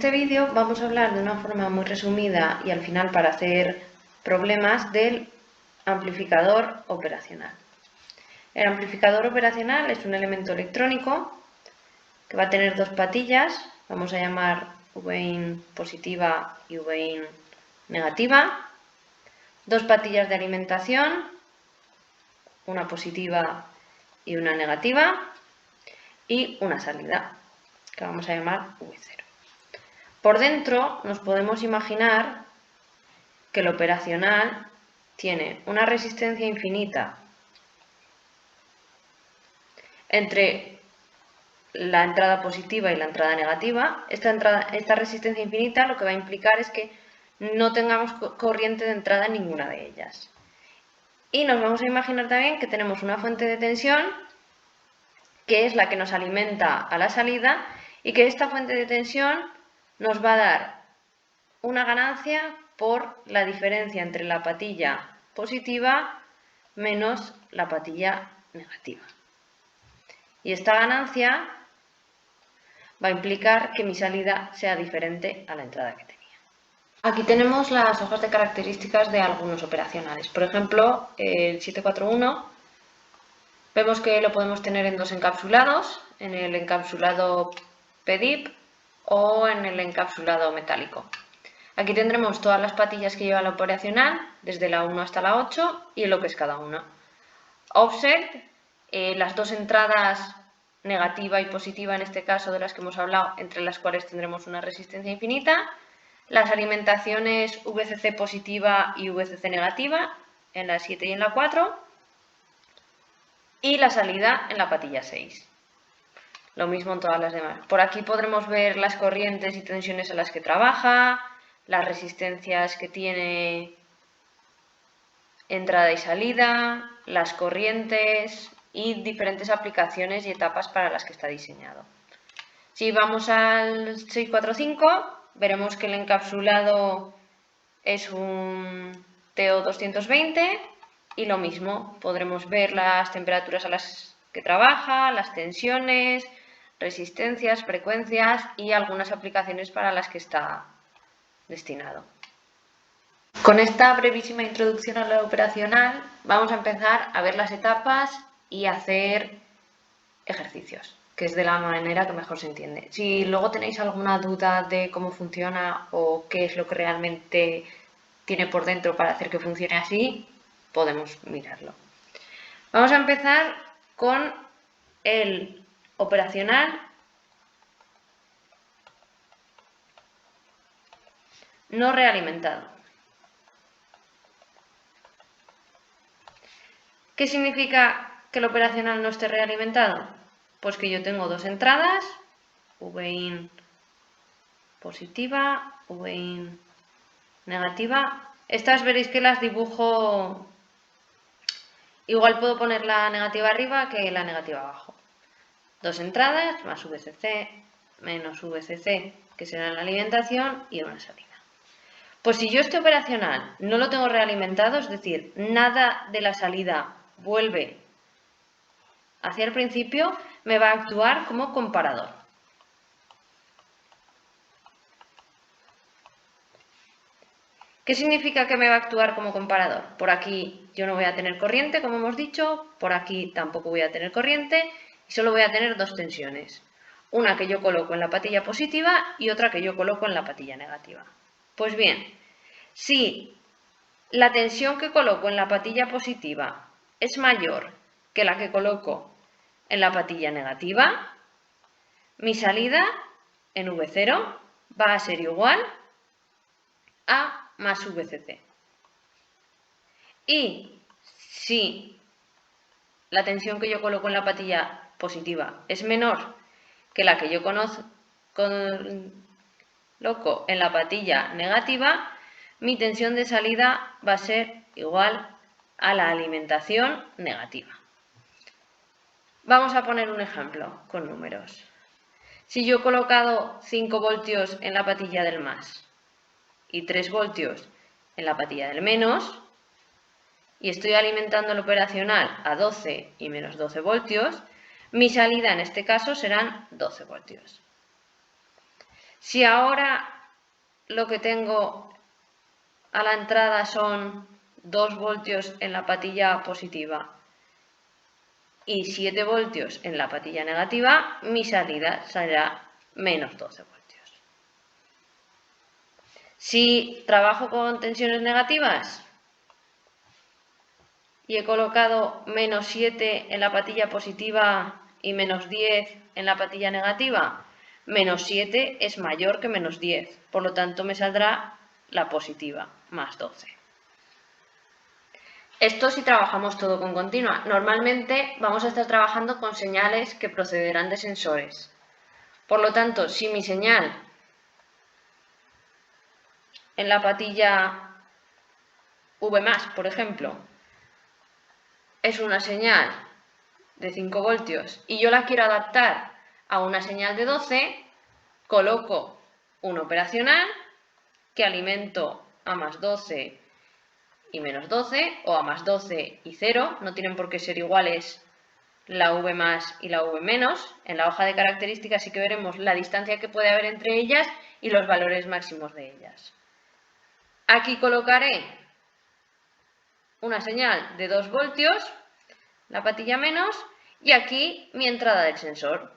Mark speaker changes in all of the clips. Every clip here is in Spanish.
Speaker 1: este vídeo vamos a hablar de una forma muy resumida y al final para hacer problemas del amplificador operacional. El amplificador operacional es un elemento electrónico que va a tener dos patillas, vamos a llamar Vin positiva y Vin negativa, dos patillas de alimentación, una positiva y una negativa, y una salida, que vamos a llamar V0. Por dentro nos podemos imaginar que el operacional tiene una resistencia infinita entre la entrada positiva y la entrada negativa. Esta resistencia infinita lo que va a implicar es que no tengamos corriente de entrada en ninguna de ellas. Y nos vamos a imaginar también que tenemos una fuente de tensión que es la que nos alimenta a la salida y que esta fuente de tensión nos va a dar una ganancia por la diferencia entre la patilla positiva menos la patilla negativa. Y esta ganancia va a implicar que mi salida sea diferente a la entrada que tenía. Aquí tenemos las hojas de características de algunos operacionales. Por ejemplo, el 741 vemos que lo podemos tener en dos encapsulados, en el encapsulado PDIP o en el encapsulado metálico. Aquí tendremos todas las patillas que lleva la operacional, desde la 1 hasta la 8 y lo que es cada una. Offset, las dos entradas negativa y positiva en este caso de las que hemos hablado, entre las cuales tendremos una resistencia infinita. Las alimentaciones VCC positiva y VCC negativa en la 7 y en la 4. Y la salida en la patilla 6. Lo mismo en todas las demás. Por aquí podremos ver las corrientes y tensiones a las que trabaja, las resistencias que tiene entrada y salida, las corrientes y diferentes aplicaciones y etapas para las que está diseñado. Si vamos al 645, veremos que el encapsulado es un TO220 y lo mismo, podremos ver las temperaturas a las que trabaja, las tensiones, resistencias, frecuencias y algunas aplicaciones para las que está destinado. Con esta brevísima introducción a la operacional vamos a empezar a ver las etapas y hacer ejercicios, que es de la manera que mejor se entiende. Si luego tenéis alguna duda de cómo funciona o qué es lo que realmente tiene por dentro para hacer que funcione así, podemos mirarlo. Vamos a empezar con el operacional no realimentado. ¿Qué significa que el operacional no esté realimentado? Pues que yo tengo dos entradas, Vin positiva, Vin negativa. Estas veréis que las dibujo, igual puedo poner la negativa arriba que la negativa abajo. Dos entradas más VCC menos VCC, que será la alimentación, y una salida. Pues si yo este operacional no lo tengo realimentado, es decir, nada de la salida vuelve hacia el principio, me va a actuar como comparador. ¿Qué significa que me va a actuar como comparador? Por aquí yo no voy a tener corriente, como hemos dicho, por aquí tampoco voy a tener corriente y solo voy a tener dos tensiones. Una que yo coloco en la patilla positiva y otra que yo coloco en la patilla negativa. Pues bien, si la tensión que coloco en la patilla positiva es mayor que la que coloco en la patilla negativa, mi salida en V0 va a ser igual a más VCC. Y si la tensión que yo coloco en la patilla positiva es menor que la que yo coloco en la patilla negativa, mi tensión de salida va a ser igual a la alimentación negativa. Vamos a poner un ejemplo con números. Si yo he colocado 5 voltios en la patilla del más y 3 voltios en la patilla del menos, y estoy alimentando el operacional a 12 y menos 12 voltios, mi salida en este caso serán 12 voltios. Si ahora lo que tengo a la entrada son 2 voltios en la patilla positiva y 7 voltios en la patilla negativa, mi salida será menos 12 voltios. Si trabajo con tensiones negativas y he colocado menos 7 en la patilla positiva y menos 10 en la patilla negativa, menos 7 es mayor que menos 10, por lo tanto me saldrá la positiva, más 12. Esto si trabajamos todo con continua. Normalmente vamos a estar trabajando con señales que procederán de sensores. Por lo tanto, si mi señal en la patilla V+, por ejemplo, es una señal de 5 voltios y yo la quiero adaptar a una señal de 12, coloco un operacional que alimento a más 12 y menos 12, o a más 12 y 0, no tienen por qué ser iguales la V más y la V menos. En la hoja de características sí que veremos la distancia que puede haber entre ellas y los valores máximos de ellas. Aquí colocaré una señal de 2 voltios, la patilla menos, y aquí mi entrada del sensor,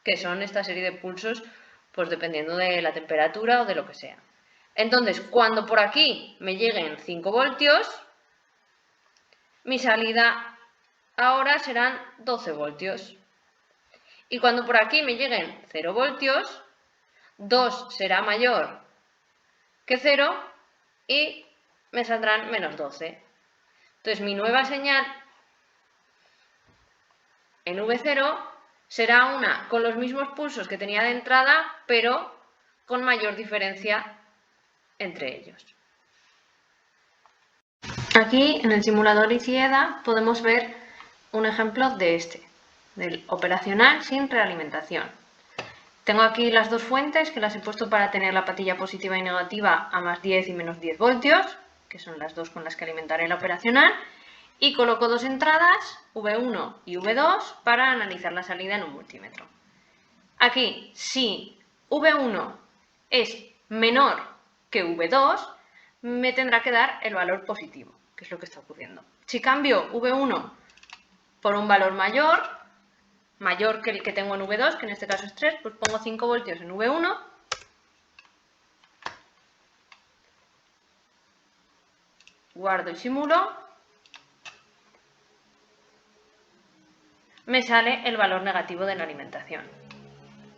Speaker 1: que son esta serie de pulsos, pues dependiendo de la temperatura o de lo que sea. Entonces, cuando por aquí me lleguen 5 voltios, mi salida ahora serán 12 voltios. Y cuando por aquí me lleguen 0 voltios, 2 será mayor que 0 y me saldrán menos 12. Entonces mi nueva señal en V0 será una con los mismos pulsos que tenía de entrada, pero con mayor diferencia entre ellos. Aquí en el simulador ICIEDA podemos ver un ejemplo de del operacional sin realimentación. Tengo aquí las dos fuentes que las he puesto para tener la patilla positiva y negativa a más 10 y menos 10 voltios, que son las dos con las que alimentaré la operacional, y coloco dos entradas, V1 y V2, para analizar la salida en un multímetro. Aquí, si V1 es menor que V2, me tendrá que dar el valor positivo, que es lo que está ocurriendo. Si cambio V1 por un valor mayor que el que tengo en V2, que en este caso es 3, pues pongo 5 voltios en V1, guardo y simulo, me sale el valor negativo de la alimentación.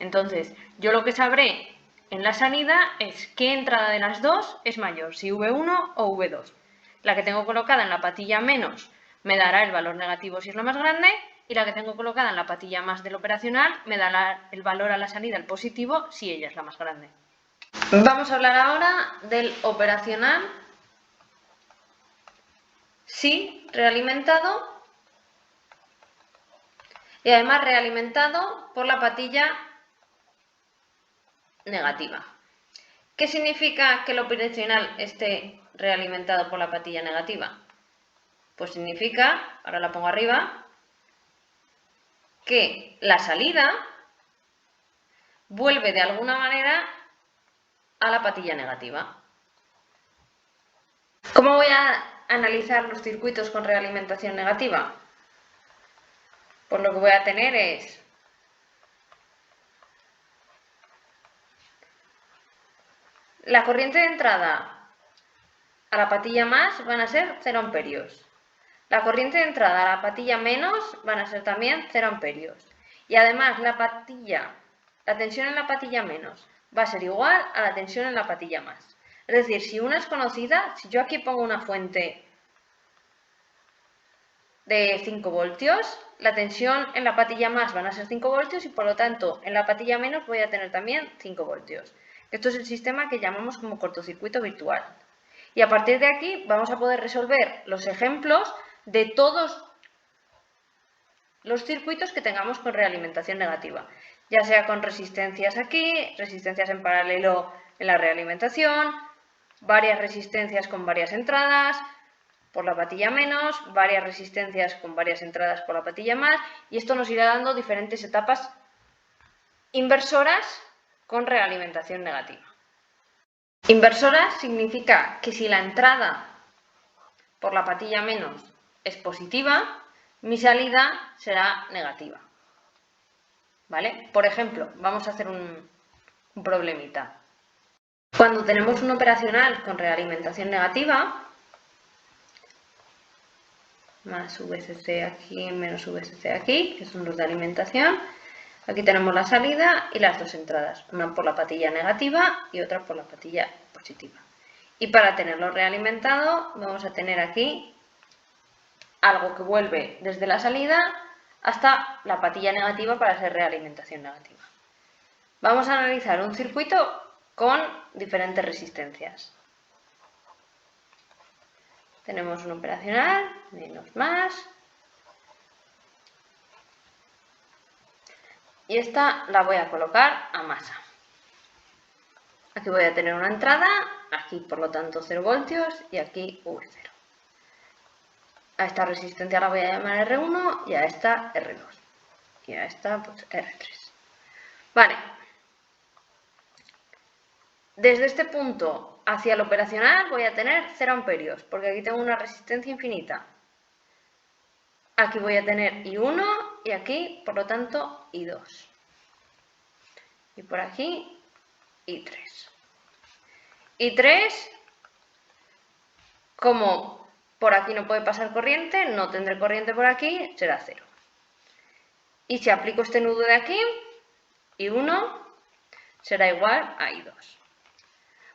Speaker 1: Entonces, yo lo que sabré en la salida es qué entrada de las dos es mayor, si V1 o V2. La que tengo colocada en la patilla menos me dará el valor negativo si es la más grande, y la que tengo colocada en la patilla más del operacional me dará el valor a la salida, el positivo, si ella es la más grande. Vamos a hablar ahora del operacional sí realimentado, y además realimentado por la patilla negativa. ¿Qué significa que el operacional esté realimentado por la patilla negativa? Pues significa, ahora la pongo arriba, que la salida vuelve de alguna manera a la patilla negativa. ¿Cómo voy a analizar los circuitos con realimentación negativa? Pues lo que voy a tener es la corriente de entrada a la patilla más van a ser 0 amperios. La corriente de entrada a la patilla menos van a ser también 0 amperios. Y además la tensión en la patilla menos va a ser igual a la tensión en la patilla más. Es decir, si una es conocida, si yo aquí pongo una fuente de 5 voltios, la tensión en la patilla más van a ser 5 voltios y por lo tanto en la patilla menos voy a tener también 5 voltios. Esto es el sistema que llamamos como cortocircuito virtual. Y a partir de aquí vamos a poder resolver los ejemplos de todos los circuitos que tengamos con realimentación negativa, ya sea con resistencias aquí, resistencias en paralelo en la realimentación, varias resistencias con varias entradas por la patilla menos, varias resistencias con varias entradas por la patilla más, y esto nos irá dando diferentes etapas inversoras con realimentación negativa. Inversora significa que si la entrada por la patilla menos es positiva, mi salida será negativa. ¿Vale? Por ejemplo, vamos a hacer un problemita. Cuando tenemos un operacional con realimentación negativa, más VCC aquí, menos VCC aquí, que son los de alimentación, aquí tenemos la salida y las dos entradas, una por la patilla negativa y otra por la patilla positiva. Y para tenerlo realimentado vamos a tener aquí algo que vuelve desde la salida hasta la patilla negativa para ser realimentación negativa. Vamos a analizar un circuito con diferentes resistencias. Tenemos un operacional, menos más. Y esta la voy a colocar a masa. Aquí voy a tener una entrada, aquí por lo tanto 0 voltios y aquí V0. A esta resistencia la voy a llamar R1 y a esta R2. Y a esta pues R3. Vale. Desde este punto hacia el operacional voy a tener 0 amperios, porque aquí tengo una resistencia infinita. Aquí voy a tener I1 y aquí, por lo tanto, I2. Y por aquí, I3. I3, como por aquí no puede pasar corriente, no tendré corriente por aquí, será 0. Y si aplico este nudo de aquí, I1 será igual a I2.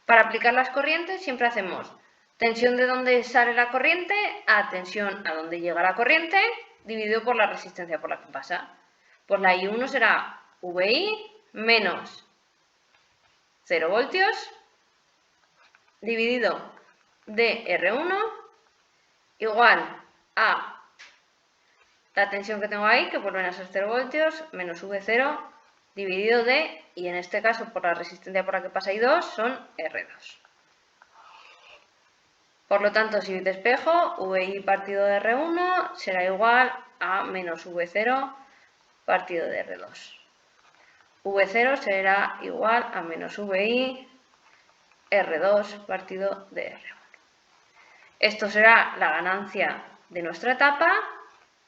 Speaker 1: Para aplicar las corrientes siempre hacemos tensión de donde sale la corriente a tensión a donde llega la corriente dividido por la resistencia por la que pasa. Pues la I1 será VI menos 0 voltios dividido de R1 igual a la tensión que tengo ahí, que vuelven a ser 0 voltios, menos V0 dividido de, y en este caso por la resistencia por la que pasa I2, son R2. Por lo tanto, si despejo, VI partido de R1 será igual a menos V0 partido de R2. V0 será igual a menos VI R2 partido de R1. Esto será la ganancia de nuestra etapa,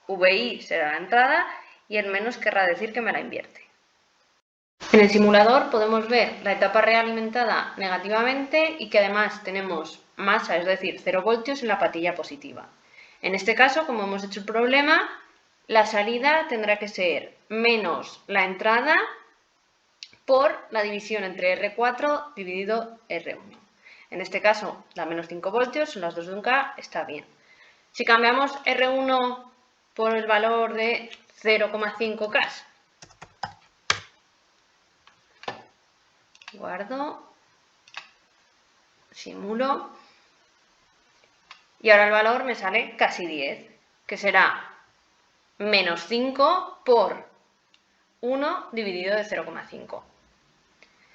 Speaker 1: VI será la entrada y el menos querrá decir que me la invierte. En el simulador podemos ver la etapa realimentada negativamente y que además tenemos masa, es decir, 0 voltios en la patilla positiva. En este caso, como hemos hecho el problema, la salida tendrá que ser menos la entrada por la división entre R4 dividido R1. En este caso, la menos 5 voltios, son las dos de un K, está bien. Si cambiamos R1 por el valor de 0,5 K, guardo, simulo, y ahora el valor me sale casi 10, que será menos 5 por 1 dividido de 0,5.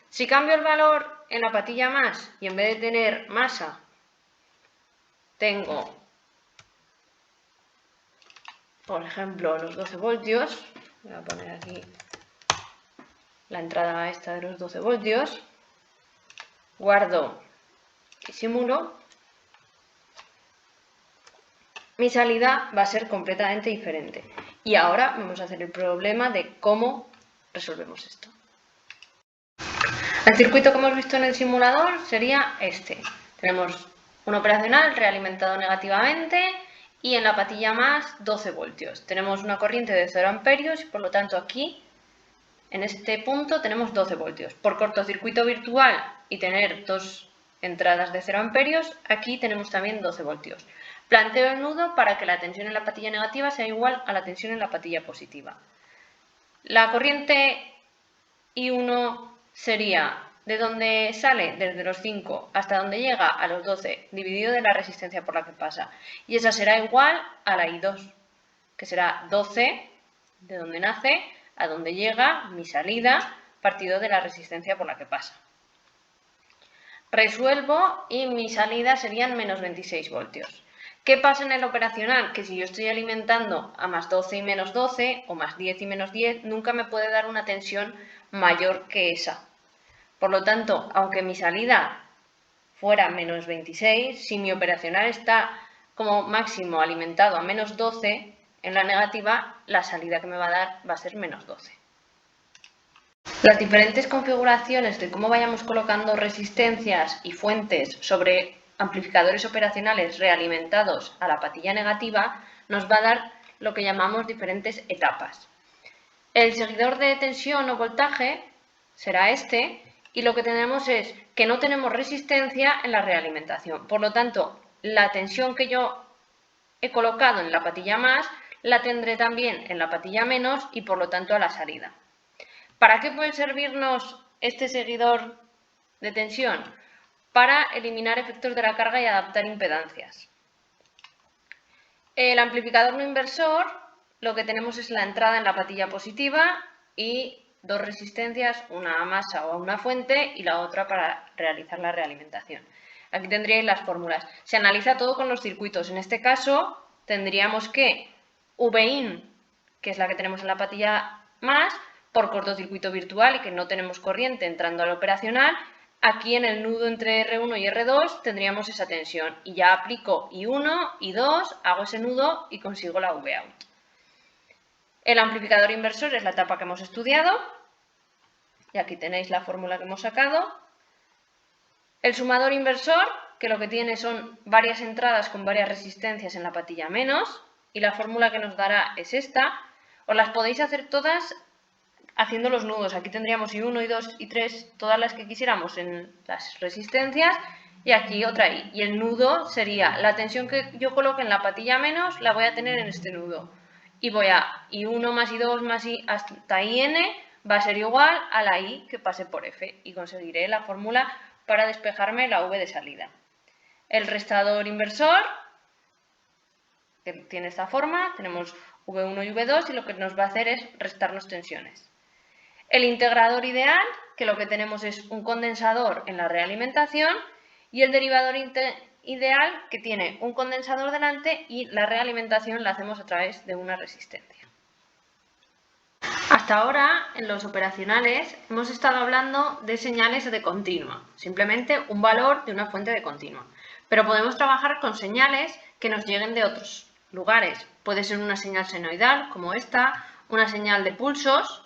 Speaker 1: Si cambio el valor en la patilla más y en vez de tener masa, tengo, por ejemplo, los 12 voltios, voy a poner aquí la entrada esta de los 12 voltios, guardo y simulo, mi salida va a ser completamente diferente. Y ahora vamos a hacer el problema de cómo resolvemos esto. El circuito que hemos visto en el simulador sería este. Tenemos un operacional realimentado negativamente y en la patilla más 12 voltios. Tenemos una corriente de 0 amperios y por lo tanto aquí, en este punto, tenemos 12 voltios. Por cortocircuito virtual y tener dos entradas de 0 amperios, aquí tenemos también 12 voltios. Planteo el nudo para que la tensión en la patilla negativa sea igual a la tensión en la patilla positiva. La corriente I1 sería de donde sale desde los 5 hasta donde llega a los 12 dividido de la resistencia por la que pasa. Y esa será igual a la I2, que será 12 de donde nace a donde llega mi salida partido de la resistencia por la que pasa. Resuelvo y mi salida serían menos 26 voltios. ¿Qué pasa en el operacional? Que si yo estoy alimentando a más 12 y menos 12 o más 10 y menos 10, nunca me puede dar una tensión mayor que esa. Por lo tanto, aunque mi salida fuera menos 26, si mi operacional está como máximo alimentado a menos 12, en la negativa la salida que me va a dar va a ser menos 12. Las diferentes configuraciones de cómo vayamos colocando resistencias y fuentes sobre amplificadores operacionales realimentados a la patilla negativa nos va a dar lo que llamamos diferentes etapas. El seguidor de tensión o voltaje será este y lo que tenemos es que no tenemos resistencia en la realimentación. Por lo tanto, la tensión que yo he colocado en la patilla más la tendré también en la patilla menos y por lo tanto a la salida. ¿Para qué puede servirnos este seguidor de tensión? Para eliminar efectos de la carga y adaptar impedancias. El amplificador no inversor, lo que tenemos es la entrada en la patilla positiva y dos resistencias, una a masa o a una fuente y la otra para realizar la realimentación. Aquí tendríais las fórmulas. Se analiza todo con los circuitos. En este caso tendríamos que Vin, que es la que tenemos en la patilla más, por cortocircuito virtual y que no tenemos corriente entrando al operacional, aquí en el nudo entre R1 y R2 tendríamos esa tensión y ya aplico I1, I2, hago ese nudo y consigo la Vout. El amplificador inversor es la etapa que hemos estudiado y aquí tenéis la fórmula que hemos sacado. El sumador inversor, que lo que tiene son varias entradas con varias resistencias en la patilla menos y la fórmula que nos dará es esta. Os las podéis hacer todas haciendo los nudos. Aquí tendríamos I1, I2, I3, todas las que quisiéramos en las resistencias y aquí otra I. Y el nudo sería la tensión que yo coloque en la patilla menos, la voy a tener en este nudo. Y voy a I1 más I2 más I hasta IN va a ser igual a la I que pase por F y conseguiré la fórmula para despejarme la V de salida. El restador inversor, que tiene esta forma, tenemos V1 y V2 y lo que nos va a hacer es restarnos tensiones. El integrador ideal, que lo que tenemos es un condensador en la realimentación, y el derivador ideal, que tiene un condensador delante y la realimentación la hacemos a través de una resistencia. Hasta ahora, en los operacionales, hemos estado hablando de señales de continua, simplemente un valor de una fuente de continua. Pero podemos trabajar con señales que nos lleguen de otros lugares. Puede ser una señal senoidal, como esta, una señal de pulsos,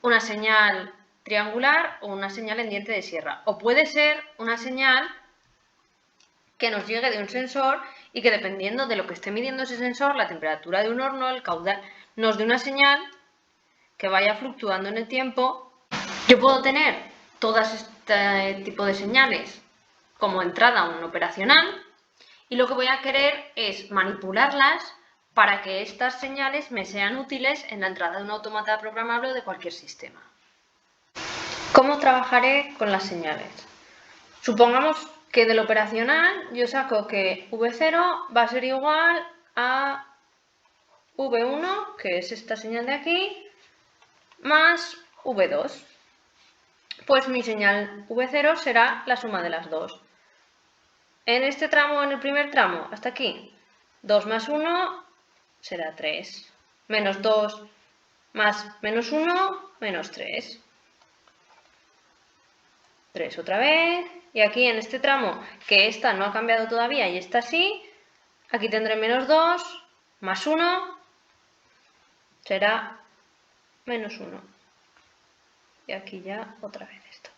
Speaker 1: una señal triangular o una señal en diente de sierra. O puede ser una señal que nos llegue de un sensor y que dependiendo de lo que esté midiendo ese sensor, la temperatura de un horno, el caudal, nos dé una señal que vaya fluctuando en el tiempo. Yo puedo tener todas este tipo de señales como entrada a un operacional y lo que voy a querer es manipularlas para que estas señales me sean útiles en la entrada de un autómata programable de cualquier sistema. ¿Cómo trabajaré con las señales? Supongamos que del operacional yo saco que V0 va a ser igual a V1, que es esta señal de aquí, más V2. Pues mi señal V0 será la suma de las dos. En este tramo, en el primer tramo, hasta aquí, 2 más 1 será 3. Menos 2 más menos 1, menos 3. 3 otra vez. Y aquí en este tramo, que esta no ha cambiado todavía y esta sí, aquí tendré menos 2 más 1 será menos 1. Y aquí ya otra vez esto.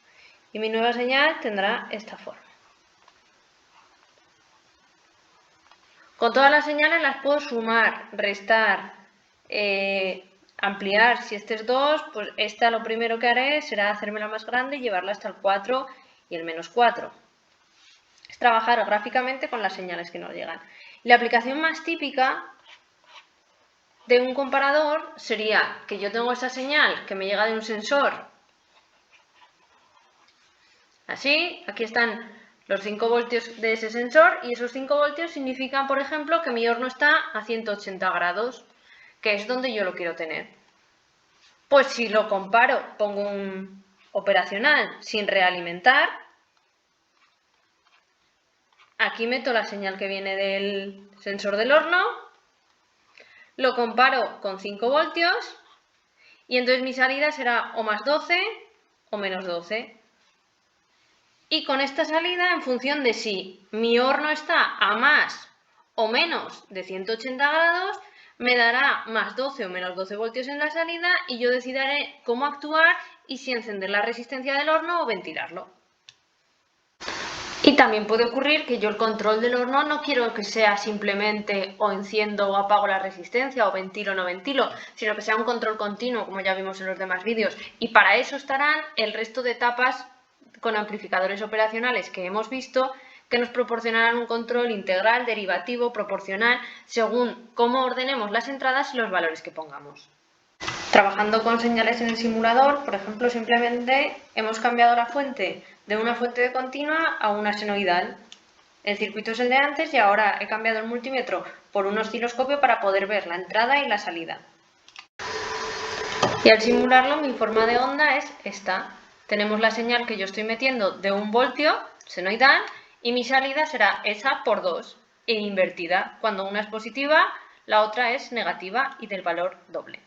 Speaker 1: Y mi nueva señal tendrá esta forma. Con todas las señales las puedo sumar, restar, ampliar. Si este es 2, pues esta lo primero que haré será hacérmela más grande y llevarla hasta el 4 y el menos 4. Es trabajar gráficamente con las señales que nos llegan. La aplicación más típica de un comparador sería que yo tengo esa señal que me llega de un sensor. Así, aquí están los 5 voltios de ese sensor y esos 5 voltios significan, por ejemplo, que mi horno está a 180 grados, que es donde yo lo quiero tener. Pues si lo comparo, pongo un operacional sin realimentar, aquí meto la señal que viene del sensor del horno, lo comparo con 5 voltios y entonces mi salida será o más 12 o menos 12. Y con esta salida, en función de si mi horno está a más o menos de 180 grados, me dará más 12 o menos 12 voltios en la salida y yo decidiré cómo actuar y si encender la resistencia del horno o ventilarlo. Y también puede ocurrir que yo el control del horno no quiero que sea simplemente o enciendo o apago la resistencia o ventilo o no ventilo, sino que sea un control continuo, como ya vimos en los demás vídeos. Y para eso estarán el resto de etapas con amplificadores operacionales que hemos visto, que nos proporcionarán un control integral, derivativo, proporcional, según cómo ordenemos las entradas y los valores que pongamos. Trabajando con señales en el simulador, por ejemplo, simplemente hemos cambiado la fuente de una fuente de continua a una senoidal. El circuito es el de antes y ahora he cambiado el multímetro por un osciloscopio para poder ver la entrada y la salida. Y al simularlo, mi forma de onda es esta. Tenemos la señal que yo estoy metiendo de 1 voltio, senoidal, y mi salida será esa por 2, e invertida. Cuando una es positiva, la otra es negativa y del valor doble.